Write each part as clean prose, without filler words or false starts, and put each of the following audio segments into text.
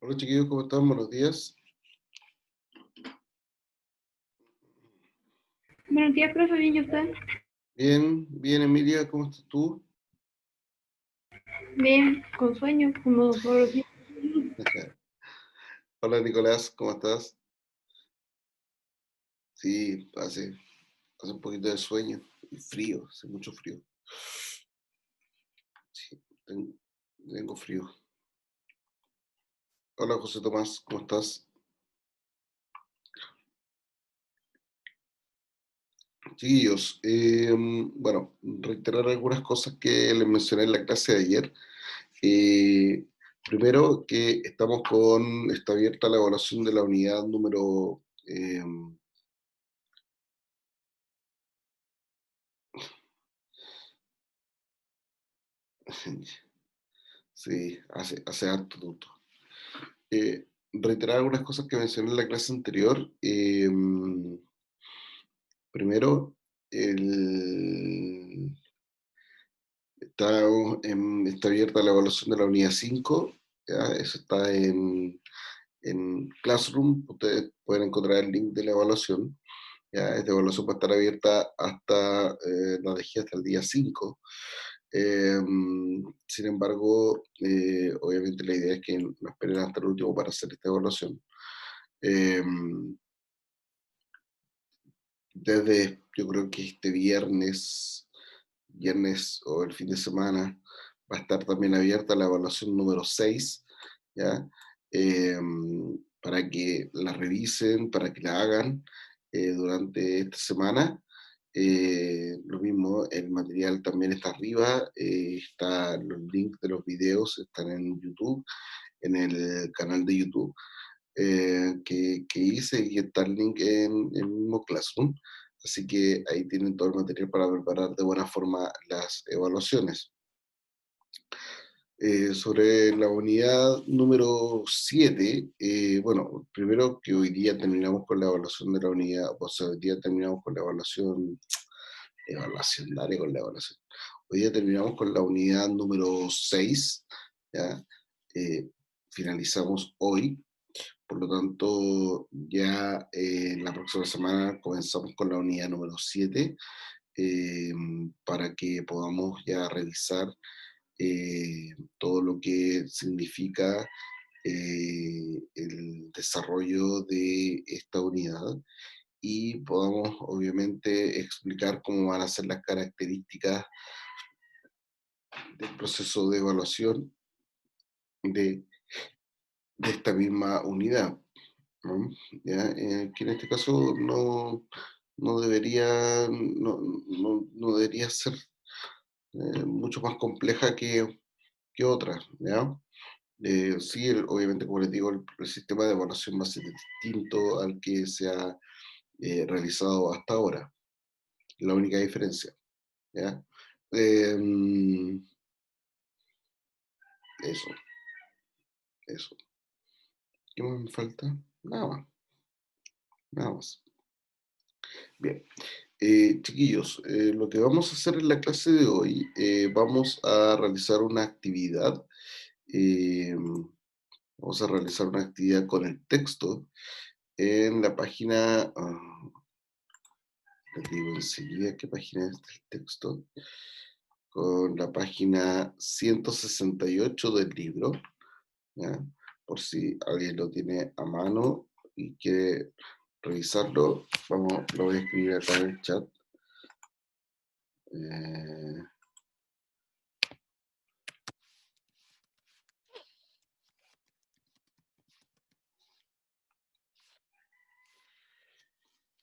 Hola chiquillos, ¿cómo están? Buenos días. Buenos días, profe, bien, ¿y usted? Bien, bien Emilia, ¿cómo estás tú? Bien, con sueño, como todos los días. Hola Nicolás, ¿cómo estás? Sí, hace un poquito de sueño y frío, hace mucho frío. Sí, tengo frío. Hola José Tomás, ¿cómo estás? Chiquillos, bueno, reiterar algunas cosas que les mencioné en la clase de ayer. Eh, Primero, que está abierta la evaluación de la unidad número sí, hace harto tuto. Reiterar algunas cosas que mencioné en la clase anterior. Primero, el- está, está abierta la evaluación de la unidad 5. ¿Ya? Eso está en Classroom. Ustedes pueden encontrar el link de la evaluación. ¿Ya? Esta evaluación va a estar abierta hasta, la dejé hasta el día 5. Sin embargo, obviamente la idea es que no esperen hasta el último para hacer esta evaluación. Em, yo creo que este viernes o el fin de semana, va a estar también abierta la evaluación número 6, ¿ya? Para que la revisen, para que la hagan durante esta semana. Lo mismo, el material también está arriba, los links de los videos están en YouTube, en el canal de YouTube que hice, y está el link en el mismo Classroom. Así que ahí tienen todo el material para preparar de buena forma las evaluaciones. Sobre la unidad número 7, bueno, primero que hoy día terminamos con la evaluación de la unidad, o sea, hoy día terminamos con la dale con la evaluación. Hoy día terminamos con la unidad número 6, ¿ya? Eh, Finalizamos hoy. Por lo tanto, ya la próxima semana comenzamos con la unidad número 7, eh, para que podamos ya revisar todo lo que significa el desarrollo de esta unidad, y podamos obviamente explicar cómo van a ser las características del proceso de evaluación de, de esta misma unidad, ¿no? ¿Ya? Que en este caso no debería ser mucho más compleja que otras, ¿ya? Sí, obviamente, como les digo, el sistema de evaluación va a ser distinto al que se ha realizado hasta ahora, la única diferencia, ¿ya? Em, eso, eso. ¿Qué más me falta? Nada más, nada más. Bien. Chiquillos, lo que vamos a hacer en la clase de hoy, vamos a realizar una actividad. eh, Vamos a realizar una actividad con el texto en la página, les digo enseguida qué página es el texto, con la página 168 del libro, ¿ya? Por si alguien lo tiene a mano y quiere revisarlo, lo voy a escribir acá en el chat.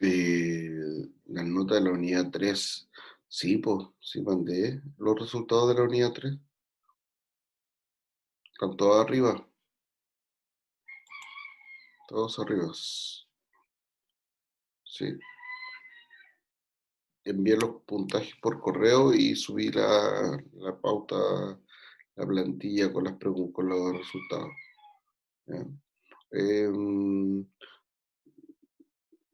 Eh, las notas de la unidad 3, sí, pues, sí mandé los resultados de la unidad 3, están todos arriba, todos arriba. Sí, envié los puntajes por correo y subí la pauta, la plantilla con con los resultados. ¿Ya? Em,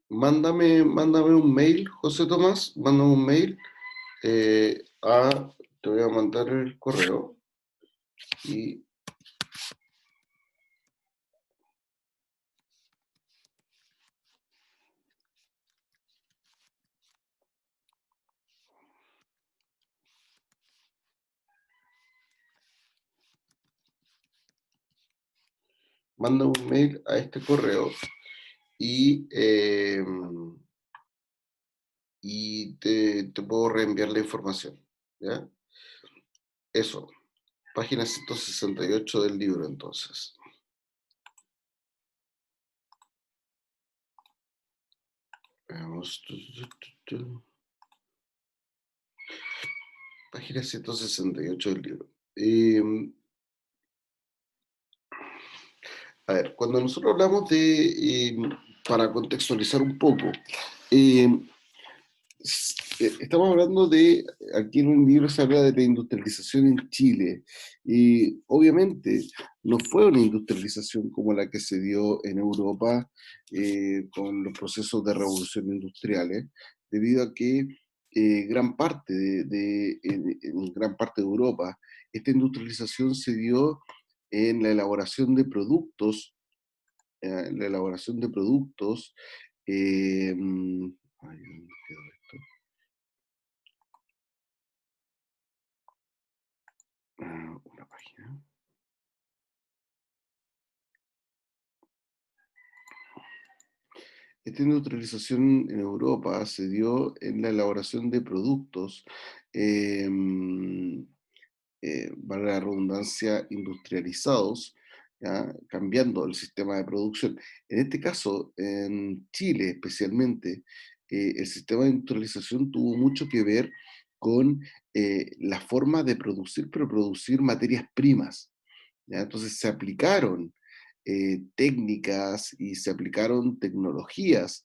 mándame un mail, José Tomás, mándame un mail, te voy a mandar el correo y manda un mail a este correo y, te puedo reenviar la información, ¿ya? Eso, página 168 del libro, entonces. Veamos. Página 168 del libro. A ver, cuando nosotros hablamos de, para contextualizar un poco, em, estamos hablando de, aquí en un libro se habla de la industrialización en Chile, y obviamente no fue una industrialización como la que se dio en Europa con los procesos de revolución industriales, debido a que gran parte en gran parte de Europa, esta industrialización se dio en la elaboración de productos, la elaboración de productos, ay, ¿dónde quedó esto? Una página. Esta industrialización en Europa se dio en la elaboración de productos, em, vale la redundancia, industrializados, ¿ya? Cambiando el sistema de producción. En este caso, en Chile especialmente, el sistema de industrialización tuvo mucho que ver con la forma de producir, pero producir materias primas. ¿Ya? Entonces se aplicaron técnicas y se aplicaron tecnologías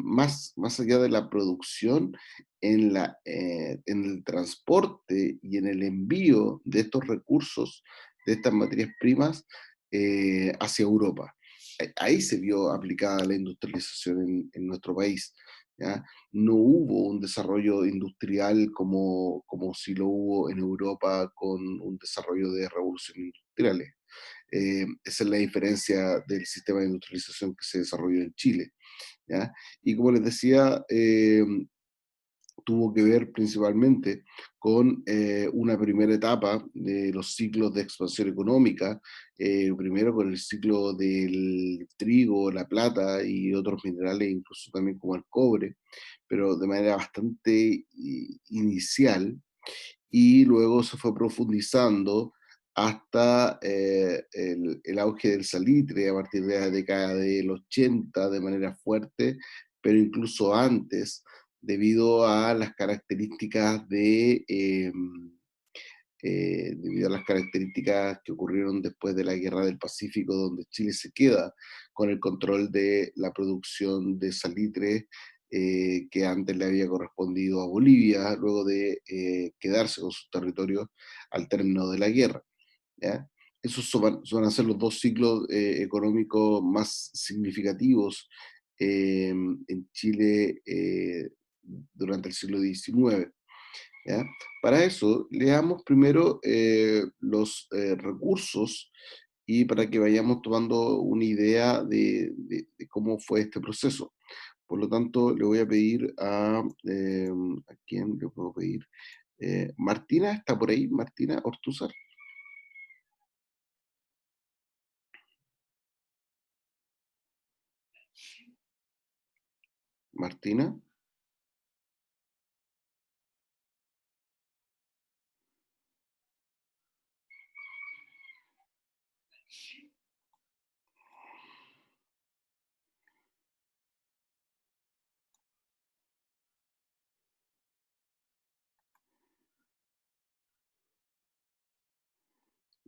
más allá de la producción, en el transporte y en el envío de estos recursos, de estas materias primas, hacia Europa. Ahí se vio aplicada la industrialización en nuestro país. ¿Ya? No hubo un desarrollo industrial como si lo hubo en Europa con un desarrollo de revoluciones industriales. Esa es la diferencia del sistema de industrialización que se desarrolló en Chile. ¿Ya? Y como les decía, tuvo que ver principalmente con una primera etapa de los ciclos de expansión económica, primero con el ciclo del trigo, la plata y otros minerales, incluso también como el cobre, pero de manera bastante inicial, y luego se fue profundizando hasta el auge del salitre a partir de la década del 80 de manera fuerte, pero incluso antes, debido a las características debido a las características que ocurrieron después de la Guerra del Pacífico, donde Chile se queda con el control de la producción de salitre que antes le había correspondido a Bolivia, luego de quedarse con sus territorios al término de la guerra. ¿Ya? Esos van a ser los dos ciclos económicos más significativos en Chile durante el siglo XIX. ¿Ya? Para eso, leamos primero los recursos y para que vayamos tomando una idea de cómo fue este proceso. Por lo tanto, le voy a pedir ¿a quién le puedo pedir? Martina, ¿está por ahí? Martina Ortúzar. Martina.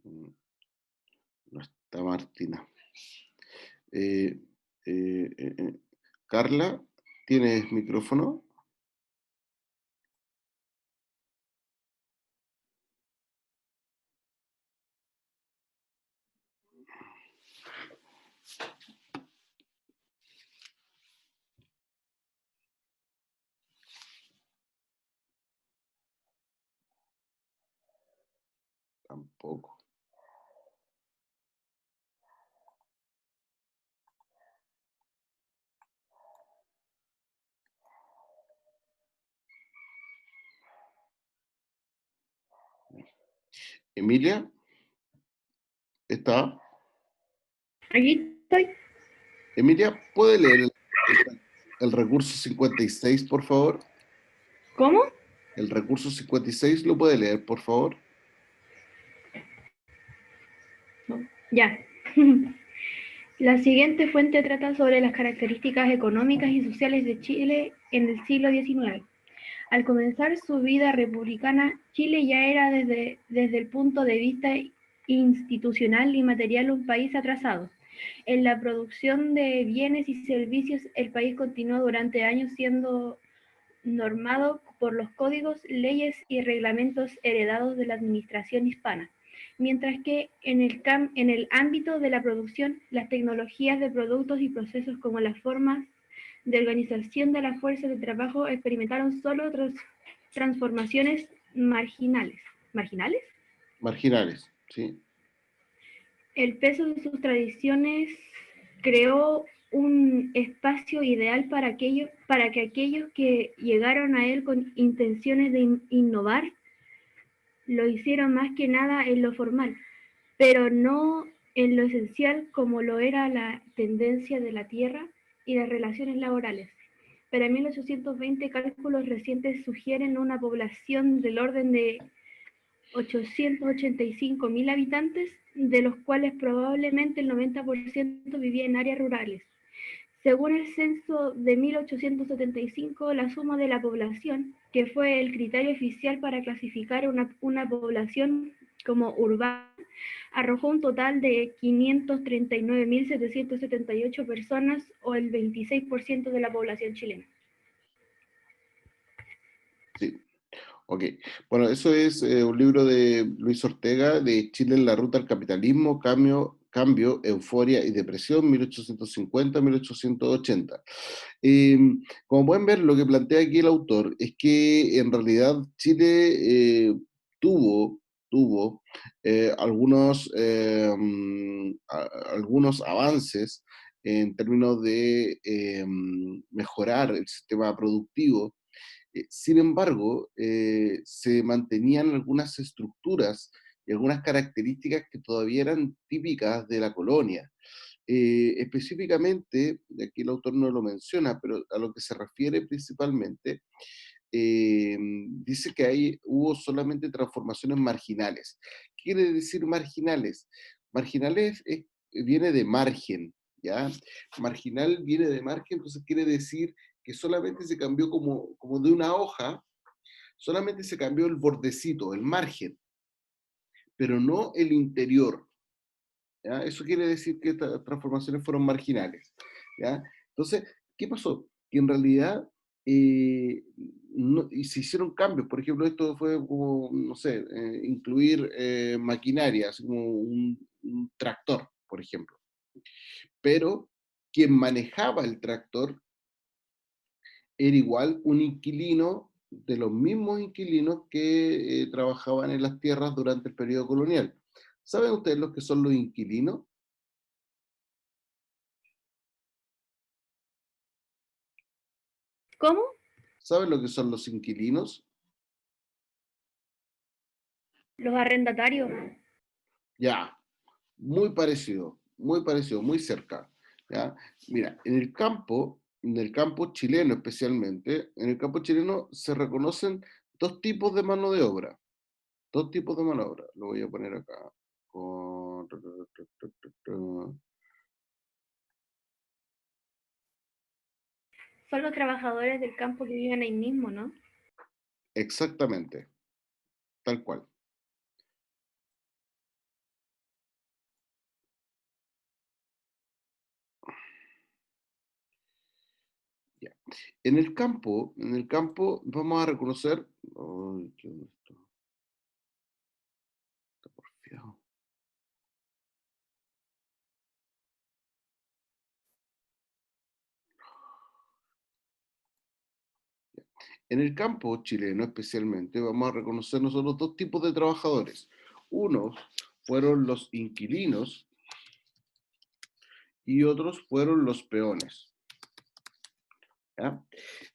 Mm, No está Martina. Eh, eh, eh, eh, Carla, ¿tienes micrófono? Tampoco. Emilia, ¿está? Aquí estoy. Emilia, ¿puede leer el recurso 56, por favor? ¿Cómo? El recurso 56 lo puede leer, por favor. No. Ya. La siguiente fuente trata sobre las características económicas y sociales de Chile en el siglo XIX. Al comenzar su vida republicana, Chile ya era desde el punto de vista institucional y material un país atrasado. En la producción de bienes y servicios, el país continuó durante años siendo normado por los códigos, leyes y reglamentos heredados de la administración hispana, mientras que en el ámbito de la producción, las tecnologías de productos y procesos como las formas de organización de la fuerza de trabajo experimentaron solo transformaciones marginales. ¿Marginales? Marginales, ¿sí? El peso de sus tradiciones creó un espacio ideal para que aquellos que llegaron a él con intenciones de innovar lo hicieron más que nada en lo formal, pero no en lo esencial como lo era la tendencia de la tierra y las relaciones laborales. Para 1820 cálculos recientes sugieren una población del orden de 885.000 habitantes, de los cuales probablemente el 90% vivía en áreas rurales. Según el censo de 1875, la suma de la población, que fue el criterio oficial para clasificar una población como urbana, arrojó un total de 539.778 personas o el 26% de la población chilena. Sí. Ok, bueno, eso es un libro de Luis Ortega, de Chile en la ruta al capitalismo, cambio, euforia y depresión, 1850-1880. Eh, Como pueden ver, lo que plantea aquí el autor es que en realidad Chile tuvo algunos avances en términos de mejorar el sistema productivo. Sin embargo, se mantenían algunas estructuras y algunas características que todavía eran típicas de la colonia. Específicamente, y aquí el autor no lo menciona, pero a lo que se refiere principalmente, dice que hubo solamente transformaciones marginales. ¿Qué quiere decir marginales? Marginales viene de margen, ¿ya? Marginal viene de margen, entonces quiere decir que solamente se cambió como de una hoja, solamente se cambió el bordecito, el margen, pero no el interior, ¿ya? Eso quiere decir que estas transformaciones fueron marginales, ¿ya? Entonces, ¿qué pasó? Que en realidad y se hicieron cambios. Por ejemplo, esto fue como, no sé, incluir maquinaria, así como un tractor, por ejemplo. Pero quien manejaba el tractor era igual un inquilino de los mismos inquilinos que trabajaban en las tierras durante el periodo colonial. ¿Saben ustedes lo que son los inquilinos? ¿Cómo? ¿Saben lo que son los inquilinos? Los arrendatarios. Ya, muy parecido, muy cerca. ¿Ya? Mira, en el campo chileno especialmente, en el campo chileno se reconocen dos tipos de mano de obra. Dos tipos de mano de obra. Lo voy a poner acá. Con... Son los trabajadores del campo que viven ahí mismo, ¿no? Exactamente, tal cual. Ya. En el campo vamos a reconocer. Ay, ¿qué es esto? Está porfiado. En el campo chileno especialmente vamos a reconocer nosotros dos tipos de trabajadores. Unos fueron los inquilinos y otros fueron los peones. ¿Ya?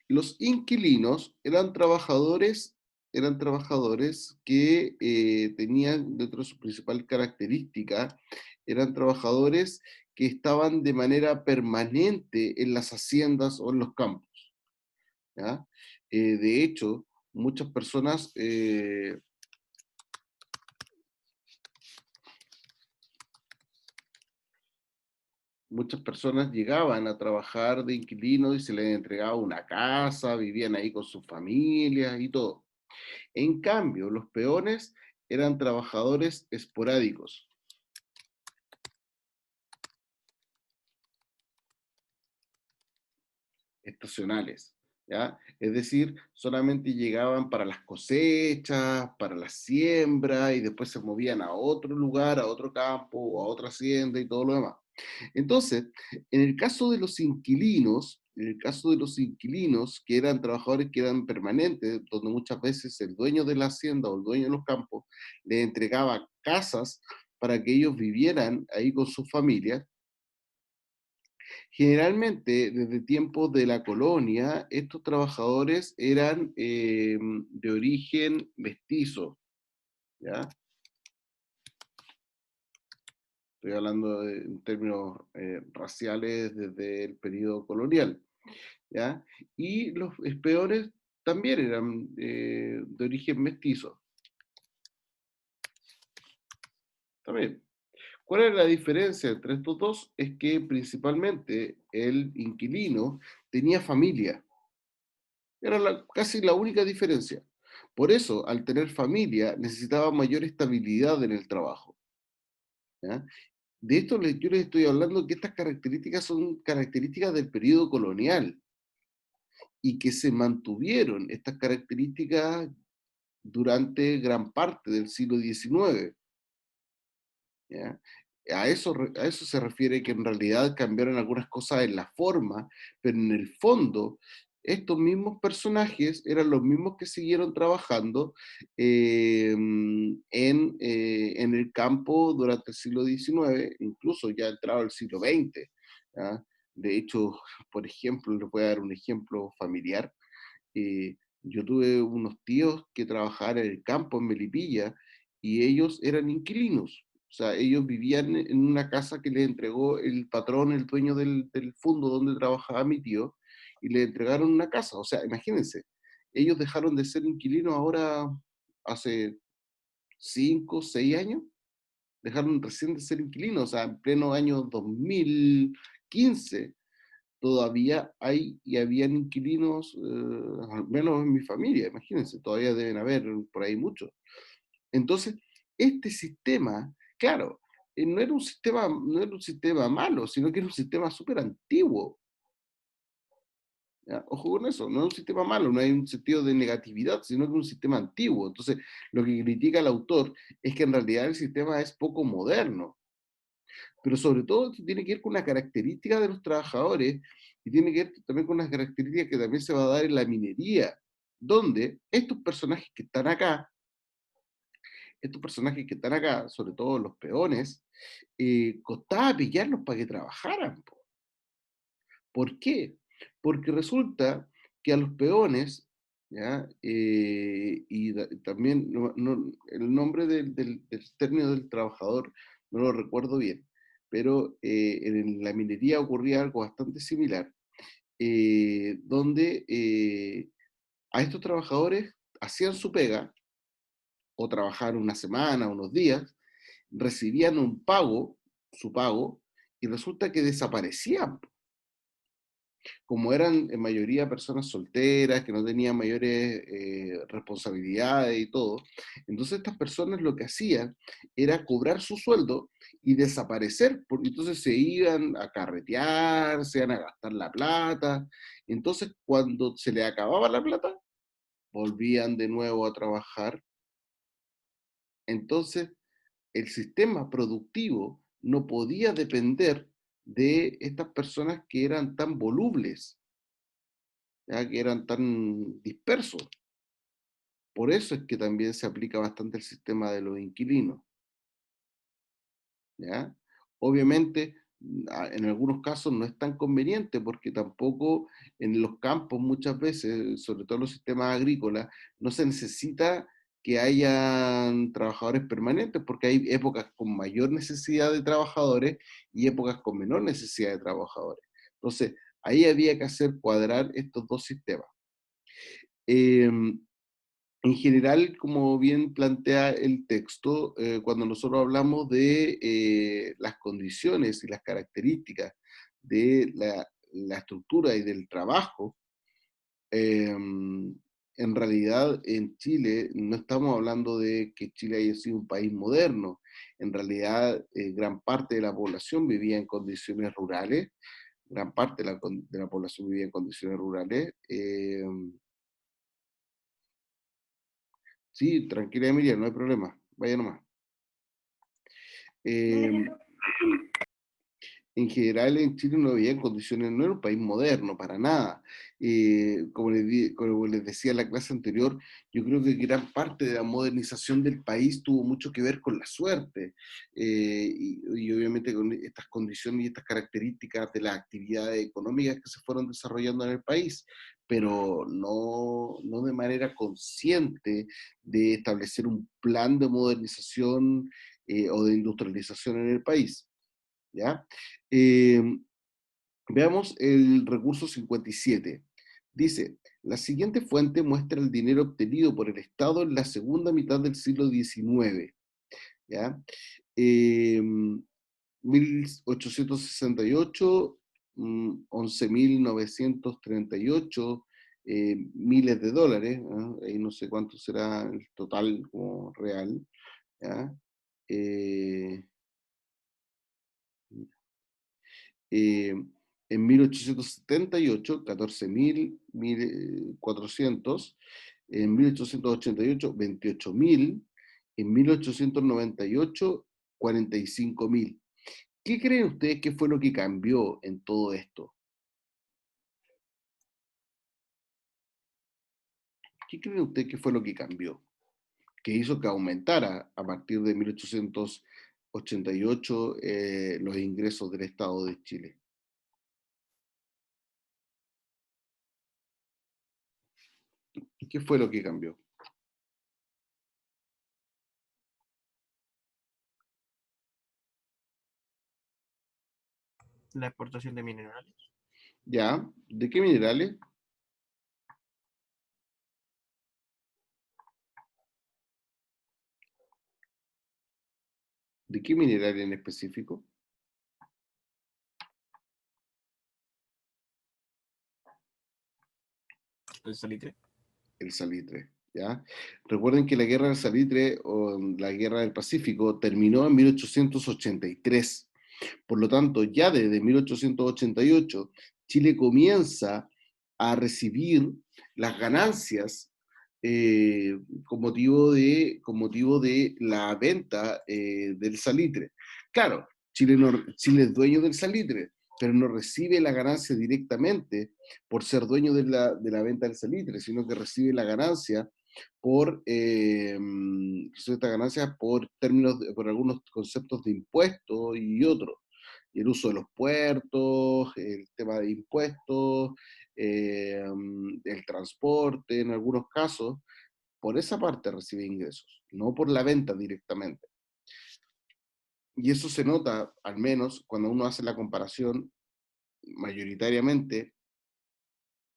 Los inquilinos eran trabajadores eran trabajadores que tenían dentro de su principal característica, eran trabajadores que estaban de manera permanente en las haciendas o en los campos, ¿ya? De hecho, muchas personas, muchas personas llegaban a trabajar de inquilinos y se les entregaba una casa, vivían ahí con sus familias y todo. En cambio, los peones eran trabajadores esporádicos, estacionales, ¿ya? Es decir, solamente llegaban para las cosechas, para la siembra y después se movían a otro lugar, a otro campo o a otra hacienda y todo lo demás. Entonces, en el caso de los inquilinos, en el caso de los inquilinos, que eran trabajadores que eran permanentes, donde muchas veces el dueño de la hacienda o el dueño de los campos le entregaba casas para que ellos vivieran ahí con sus familias. Generalmente, desde tiempos de la colonia, estos trabajadores eran de origen mestizo, ¿ya? Estoy hablando en términos raciales desde el periodo colonial, ¿ya? Y los peones también eran de origen mestizo, también. ¿Cuál es la diferencia entre estos dos? Es que principalmente el inquilino tenía familia. Era casi la única diferencia. Por eso, al tener familia, necesitaba mayor estabilidad en el trabajo, ¿ya? De esto yo les estoy hablando que estas características son características del periodo colonial y que se mantuvieron estas características durante gran parte del siglo XIX. ¿Ya? A eso se refiere que en realidad cambiaron algunas cosas en la forma, pero en el fondo estos mismos personajes eran los mismos que siguieron trabajando en el campo durante el siglo XIX, incluso ya entrado el siglo XX. ¿Ya? De hecho, por ejemplo, les voy a dar un ejemplo familiar. Yo tuve unos tíos que trabajaban en el campo en Melipilla y ellos eran inquilinos. O sea, ellos vivían en una casa que les entregó el patrón, el dueño del fondo donde trabajaba mi tío, y le entregaron una casa. O sea, imagínense, ellos dejaron de ser inquilinos ahora hace 5, 6 años, dejaron recién de ser inquilinos, o sea, en pleno año 2015 todavía hay y habían inquilinos, al menos en mi familia, imagínense, todavía deben haber por ahí muchos. Entonces, este sistema, claro, no era un sistema malo, sino que era un sistema súper antiguo. ¿Ya? Ojo con eso, no es un sistema malo, no hay un sentido de negatividad, sino que es un sistema antiguo. Entonces, lo que critica el autor es que en realidad el sistema es poco moderno, pero sobre todo esto tiene que ver con una característica de los trabajadores y tiene que ver también con unas características que también se va a dar en la minería, donde estos personajes que están acá, sobre todo los peones, costaba pillarlos para que trabajaran. Po. ¿Por qué? Porque resulta que a los peones, ¿ya? También el nombre del término del trabajador no lo recuerdo bien, pero en la minería ocurría algo bastante similar, donde a estos trabajadores hacían su pega o trabajaban una semana, unos días, recibían un pago, su pago, y resulta que desaparecían. Como eran en mayoría personas solteras, que no tenían mayores responsabilidades y todo, entonces estas personas lo que hacían era cobrar su sueldo y desaparecer, porque entonces se iban a carretear, se iban a gastar la plata, entonces cuando se les acababa la plata, volvían de nuevo a trabajar, entonces el sistema productivo no podía depender de estas personas que eran tan volubles, ¿ya? Que eran tan dispersos. Por eso es que también se aplica bastante el sistema de los inquilinos, ¿ya? Obviamente, en algunos casos no es tan conveniente porque tampoco en los campos muchas veces, sobre todo en los sistemas agrícolas, no se necesita que hayan trabajadores permanentes porque hay épocas con mayor necesidad de trabajadores y épocas con menor necesidad de trabajadores. Entonces, ahí había que hacer cuadrar estos dos sistemas. Em, en general, como bien plantea el texto, cuando nosotros hablamos de las condiciones y las características de la estructura y del trabajo, en realidad en Chile no estamos hablando de que Chile haya sido un país moderno. En realidad, gran parte de la población vivía en condiciones rurales, gran parte de la población vivía en condiciones rurales. Sí, tranquila Emilia, no hay problema, vaya nomás. Gracias. Eh, en general en Chile no había condiciones, no era un país moderno, para nada. Como les decía en la clase anterior, yo creo que gran parte de la modernización del país tuvo mucho que ver con la suerte, y obviamente con estas condiciones y estas características de las actividades económicas que se fueron desarrollando en el país, pero no de manera consciente de establecer un plan de modernización o de industrialización en el país. ¿Ya? Eh, Veamos el recurso 57. Dice, la siguiente fuente muestra el dinero obtenido por el Estado en la segunda mitad del siglo XIX. ¿Ya? Eh, 1868, 11.938 miles de dólares, ¿ah? Ahí no sé cuánto será el total como real. ¿Ya? Eh, Eh, en 1878, 14.400, en 1888, 28.000, en 1898, 45.000. ¿Qué creen ustedes que fue lo que cambió en todo esto? ¿Qué creen ustedes que fue lo que cambió? Que hizo que aumentara a partir de 1888 los ingresos del Estado de Chile. ¿Qué fue lo que cambió? La exportación de minerales. ¿Ya? ¿De qué minerales? ¿De qué mineral en específico? El salitre. El salitre, ¿ya? Recuerden que la guerra del salitre o la guerra del Pacífico terminó en 1883. Por lo tanto, ya desde 1888, Chile comienza a recibir las ganancias con motivo de la venta del salitre. Claro, Chile es dueño del salitre, pero no recibe la ganancia directamente por ser dueño de la venta del salitre, sino que recibe la ganancia esta ganancia por términos, por algunos conceptos de impuestos y otros. Y el uso de los puertos, el tema de impuestos, el transporte en algunos casos, por esa parte recibe ingresos, no por la venta directamente. Y eso se nota, al menos, cuando uno hace la comparación mayoritariamente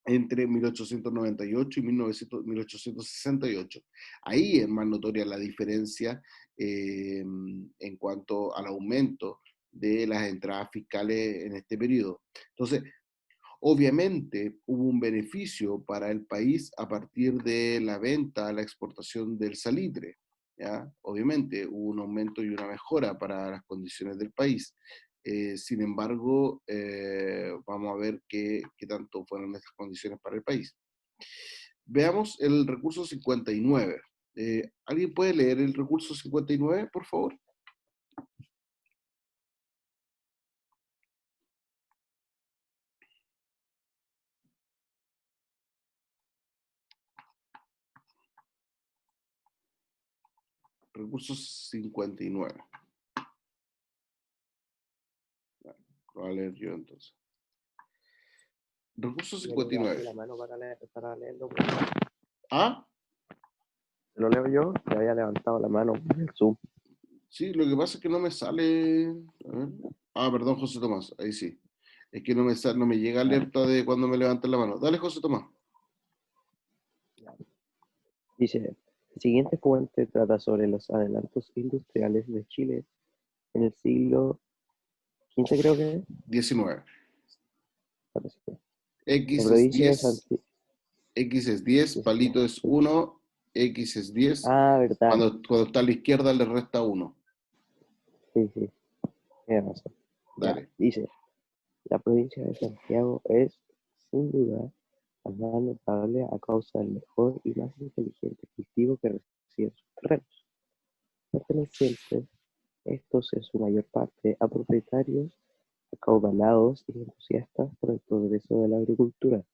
entre 1898 y 1868. Ahí es más notoria la diferencia en cuanto al aumento de las entradas fiscales en este periodo. Entonces, obviamente hubo un beneficio para el país a partir de la venta, la exportación del salitre. ¿Ya? Obviamente hubo un aumento y una mejora para las condiciones del país. Sin embargo, vamos a ver qué tanto fueron estas condiciones para el país. Veamos el recurso 59. ¿Alguien puede leer el recurso 59, por favor? Recurso 59. Lo voy a leer yo entonces. Recurso Yo le levanté 59. la mano para leerlo. ¿Ah? ¿Se lo leo yo? Se había levantado la mano en el Zoom. Sí, lo que pasa es que no me sale. A ver. Ah, perdón, José Tomás. Ahí sí. Es que no me llega alerta de cuando me levanten la mano. Dale, José Tomás. Dice, la siguiente fuente trata sobre los adelantos industriales de Chile en el siglo XV, creo que es. 19. Parece que. La X es provincia de 10. Santiago. X es 10. Palito es 1. X es 10. Ah, verdad. Cuando está a la izquierda le resta 1. Sí, sí. Tienes razón. Ya, Dale. dice, la provincia de Santiago es, sin duda, la más notable a causa del mejor y más inteligente cultivo que reciben sus terrenos, pertenecientes estos en su mayor parte a propietarios acaudalados y entusiastas por el progreso de la agricultura.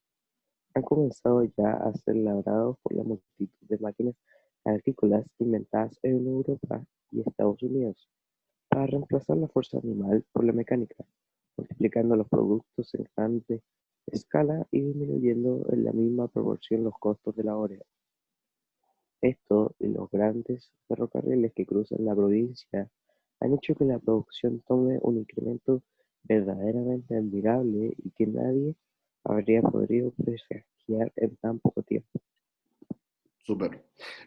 Han comenzado ya a ser labrados por la multitud de máquinas agrícolas inventadas en Europa y Estados Unidos para reemplazar la fuerza animal por la mecánica, multiplicando los productos en grande escala y disminuyendo en la misma proporción los costos de la obra. Esto y los grandes ferrocarriles que cruzan la provincia han hecho que la producción tome un incremento verdaderamente admirable y que nadie habría podido presagiar en tan poco tiempo. Súper.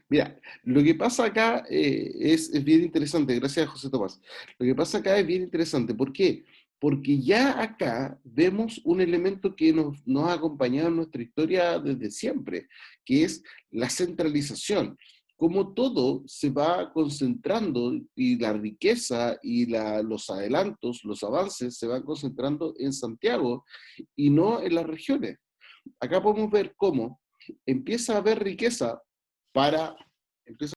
Mira, lo que pasa acá es bien interesante, gracias José Tomás. Lo que pasa acá es bien interesante. ¿Por qué? Porque ya acá vemos un elemento que nos ha acompañado en nuestra historia desde siempre, que es la centralización. Como todo se va concentrando y la riqueza y los adelantos, los avances se van concentrando en Santiago y no en las regiones. Acá podemos ver cómo empieza a haber riqueza empieza